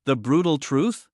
The brutal truth?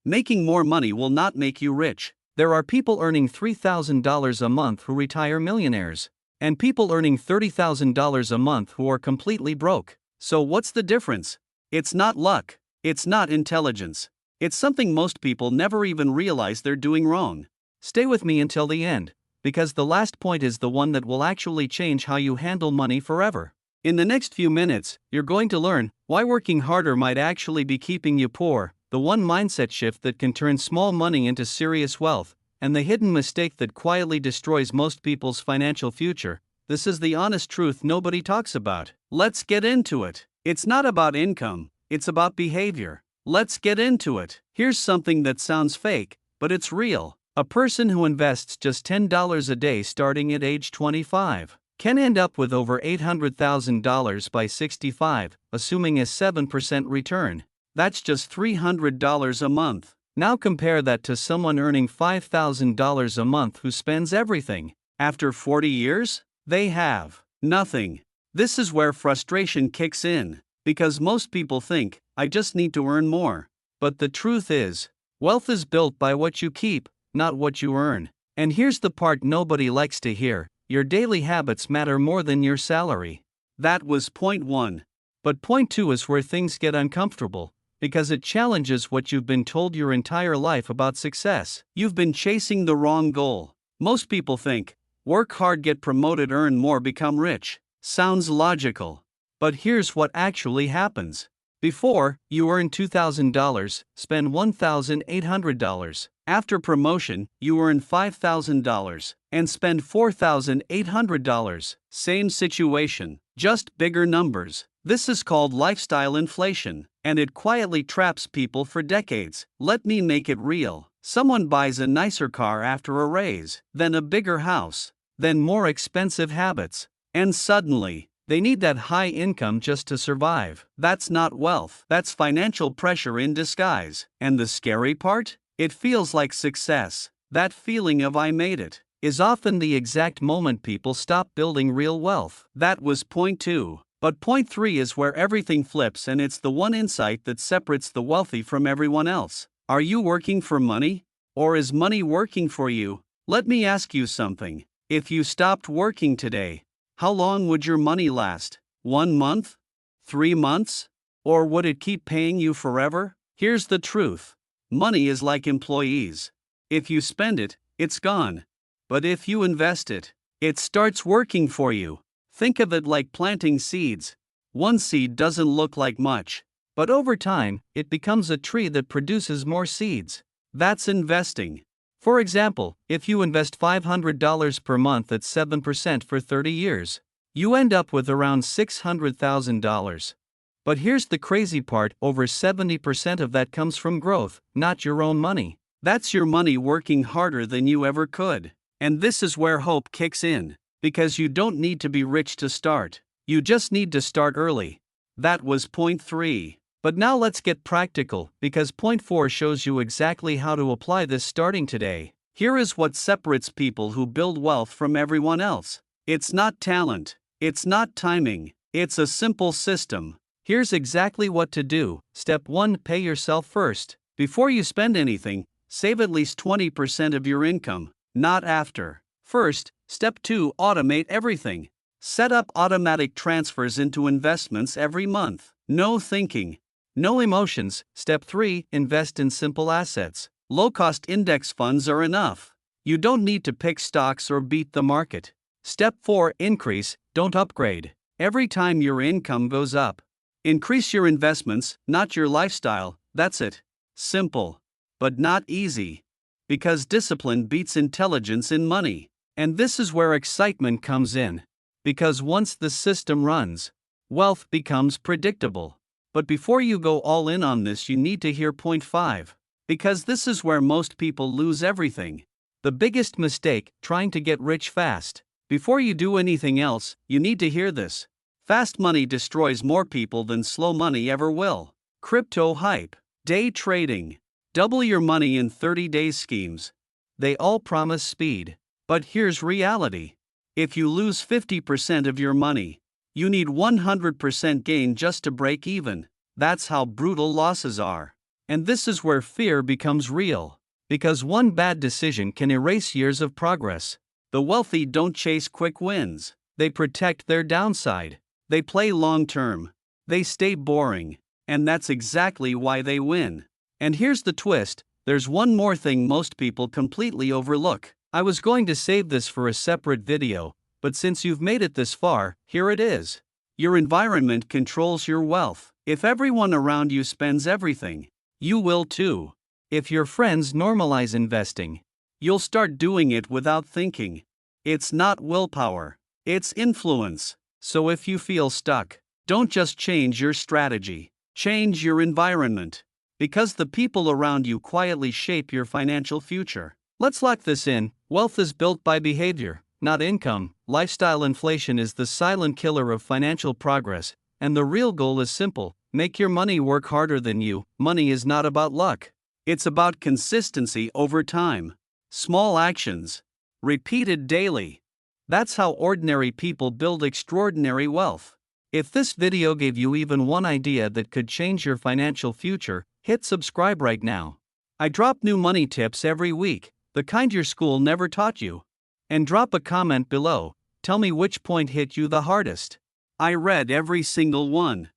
Making more money will not make you rich. There are people earning $3,000 a month who retire millionaires, and people earning $30,000 a month who are completely broke. So what's the difference? It's not luck. It's not intelligence. It's something most people never even realize they're doing wrong. Stay with me until the end, because the last point is the one that will actually change how you handle money forever. In the next few minutes, you're going to learn why working harder might actually be keeping you poor, the one mindset shift that can turn small money into serious wealth, and the hidden mistake that quietly destroys most people's financial future. This is the honest truth nobody talks about. Let's get into it. It's not about income, it's about behavior. Let's get into it. Here's something that sounds fake, but it's real. A person who invests just $10 a day starting at age 25 can end up with over $800,000 by 65, assuming a 7% return. That's just $300 a month. Now compare that to someone earning $5,000 a month who spends everything. After 40 years, they have nothing. This is where frustration kicks in, because most people think, I just need to earn more. But the truth is, wealth is built by what you keep, not what you earn. And here's the part nobody likes to hear: your daily habits matter more than your salary. That was point 1. But point 2 is where things get uncomfortable, because it challenges what you've been told your entire life about success. You've been chasing the wrong goal. Most people think, work hard, get promoted, earn more, become rich. Sounds logical. But here's what actually happens. Before, you earn $2,000, spend $1,800. After promotion, you earn $5,000 and spend $4,800. Same situation, just bigger numbers. This is called lifestyle inflation, and it quietly traps people for decades. Let me make it real. Someone buys a nicer car after a raise, then a bigger house, then more expensive habits, and suddenly, they need that high income just to survive. That's not wealth. That's financial pressure in disguise. And the scary part? It feels like success. That feeling of I made it is often the exact moment people stop building real wealth. That was point 2. But point 3 is where everything flips, and it's the one insight that separates the wealthy from everyone else. Are you working for money? Or is money working for you? Let me ask you something. If you stopped working today, how long would your money last? 1 month? 3 months? Or would it keep paying you forever? Here's the truth. Money is like employees. If you spend it, it's gone. But if you invest it, it starts working for you. Think of it like planting seeds. One seed doesn't look like much, but over time, it becomes a tree that produces more seeds. That's investing. For example, if you invest $500 per month at 7% for 30 years, you end up with around $600,000. But here's the crazy part: over 70% of that comes from growth, not your own money. That's your money working harder than you ever could. And this is where hope kicks in, because you don't need to be rich to start. You just need to start early. That was point 3. But now let's get practical, because point 4 shows you exactly how to apply this starting today. Here is what separates people who build wealth from everyone else. It's not talent. It's not timing. It's a simple system. Here's exactly what to do. Step 1: pay yourself first. Before you spend anything, save at least 20% of your income, not after. First, step 2: automate everything. Set up automatic transfers into investments every month. No thinking. No emotions. Step 3: invest in simple assets. Low-cost index funds are enough. You don't need to pick stocks or beat the market. Step 4: increase, don't upgrade. Every time your income goes up, increase your investments, not your lifestyle. That's it. Simple. But not easy. Because discipline beats intelligence in money. And this is where excitement comes in. Because once the system runs, wealth becomes predictable. But before you go all in on this, you need to hear point 5. Because this is where most people lose everything. The biggest mistake: trying to get rich fast. Before you do anything else, you need to hear this. Fast money destroys more people than slow money ever will. Crypto hype, day trading, double your money in 30 days schemes. They all promise speed. But here's reality. If you lose 50% of your money, you need 100% gain just to break even. That's how brutal losses are. And this is where fear becomes real. Because one bad decision can erase years of progress. The wealthy don't chase quick wins, they protect their downside. They play long term. They stay boring. And that's exactly why they win. And here's the twist, there's one more thing most people completely overlook. I was going to save this for a separate video, but since you've made it this far, here it is. Your environment controls your wealth. If everyone around you spends everything, you will too. If your friends normalize investing, you'll start doing it without thinking. It's not willpower, it's influence. So if you feel stuck, don't just change your strategy, change your environment. Because the people around you quietly shape your financial future. Let's lock this in. Wealth is built by behavior, not income. Lifestyle inflation is the silent killer of financial progress, and the real goal is simple: make your money work harder than you. Money is not about luck. It's about consistency over time. Small actions, repeated daily. That's how ordinary people build extraordinary wealth. If this video gave you even one idea that could change your financial future, hit subscribe right now. I drop new money tips every week, the kind your school never taught you. And drop a comment below, tell me which point hit you the hardest. I read every single one.